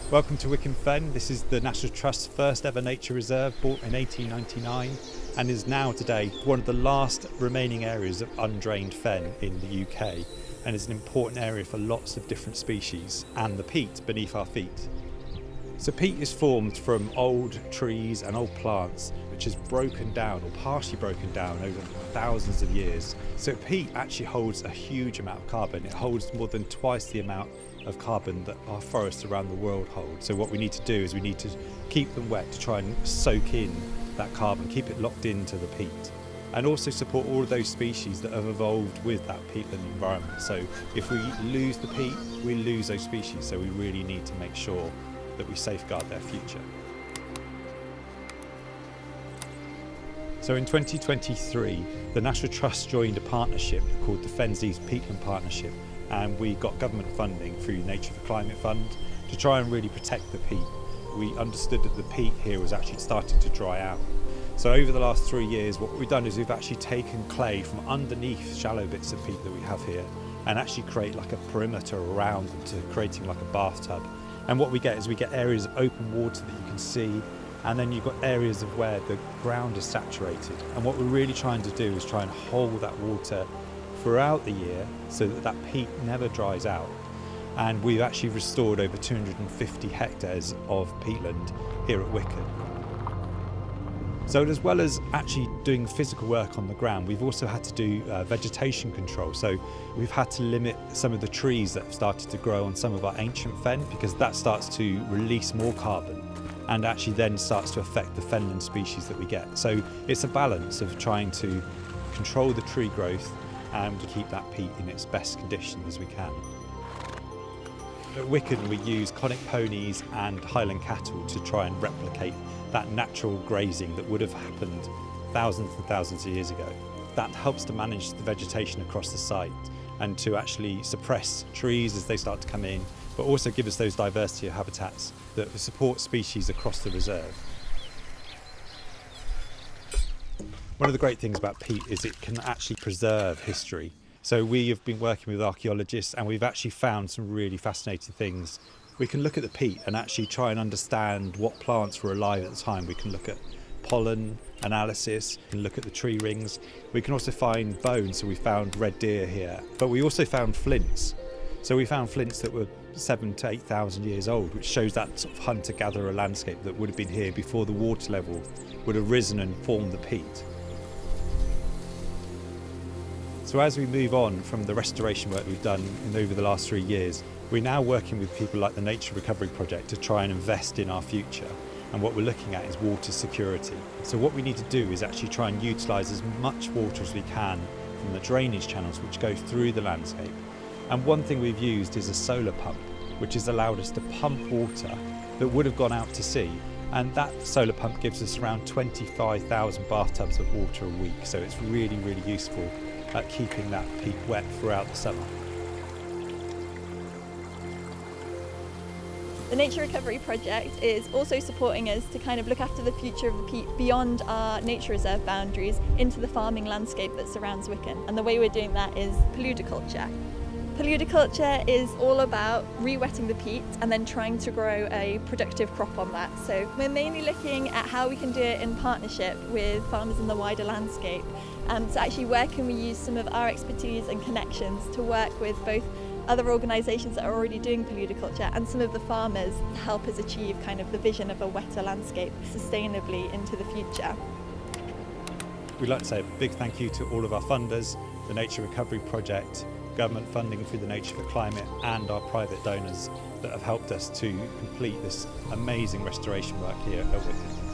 Welcome to Wicken Fen. This is the National Trust's first ever nature reserve, built in 1899, and is now today one of the last remaining areas of undrained fen in the UK, and is an important area for lots of different species and the peat beneath our feet. So peat is formed from old trees and old plants which has broken down or partially broken down over thousands of years. So peat actually holds a huge amount of carbon. It holds more than twice the amount of carbon that our forests around the world hold. So what we need to do is we need to keep them wet to try and soak in that carbon, keep it locked into the peat, and also support all of those species that have evolved with that peatland environment. So if we lose the peat, we lose those species, so we really need to make sure that we safeguard their future. So in 2023, the National Trust joined a partnership called the Fens East Peatland Partnership, and we got government funding through Nature for Climate Fund to try and really protect the peat. We understood that the peat here was actually starting to dry out. So over the last 3 years, what we've done is we've actually taken clay from underneath shallow bits of peat that we have here and actually create like a perimeter around them, to creating like a bathtub. And what we get is we get areas of open water that you can see, and then you've got areas of where the ground is saturated. And what we're really trying to do is try and hold that water throughout the year so that that peat never dries out. And we've actually restored over 250 hectares of peatland here at Wicken. So as well as actually doing physical work on the ground, we've also had to do vegetation control. So we've had to limit some of the trees that have started to grow on some of our ancient fen, because that starts to release more carbon and actually then starts to affect the fenland species that we get. So it's a balance of trying to control the tree growth and to keep that peat in its best condition as we can. At Wicken, we use conic ponies and Highland cattle to try and replicate that natural grazing that would have happened thousands and thousands of years ago. That helps to manage the vegetation across the site and to actually suppress trees as they start to come in, but also give us those diversity of habitats that support species across the reserve. One of the great things about peat is it can actually preserve history. So we have been working with archaeologists and we've actually found some really fascinating things. We can look at the peat and actually try and understand what plants were alive at the time. We can look at pollen analysis, we can look at the tree rings. We can also find bones, so we found red deer here. But we also found flints. So we found flints that were 7,000 to 8,000 years old, which shows that sort of hunter-gatherer landscape that would have been here before the water level would have risen and formed the peat. So as we move on from the restoration work we've done over the last 3 years, we're now working with people like the Nature Recovery Project to try and invest in our future. And what we're looking at is water security. So what we need to do is actually try and utilise as much water as we can from the drainage channels which go through the landscape. And one thing we've used is a solar pump, which has allowed us to pump water that would have gone out to sea. And that solar pump gives us around 25,000 bathtubs of water a week. So it's really, really useful at keeping that peat wet throughout the summer. The Nature Recovery Project is also supporting us to kind of look after the future of the peat beyond our nature reserve boundaries into the farming landscape that surrounds Wicken. And the way we're doing that is paludiculture. Paludiculture is all about re-wetting the peat and then trying to grow a productive crop on that. So we're mainly looking at how we can do it in partnership with farmers in the wider landscape. So actually where can we use some of our expertise and connections to work with both other organisations that are already doing paludiculture and some of the farmers to help us achieve kind of the vision of a wetter landscape sustainably into the future. We'd like to say a big thank you to all of our funders, the Nature Recovery Project, government funding through the Nature for Climate, and our private donors that have helped us to complete this amazing restoration work here at Wicken.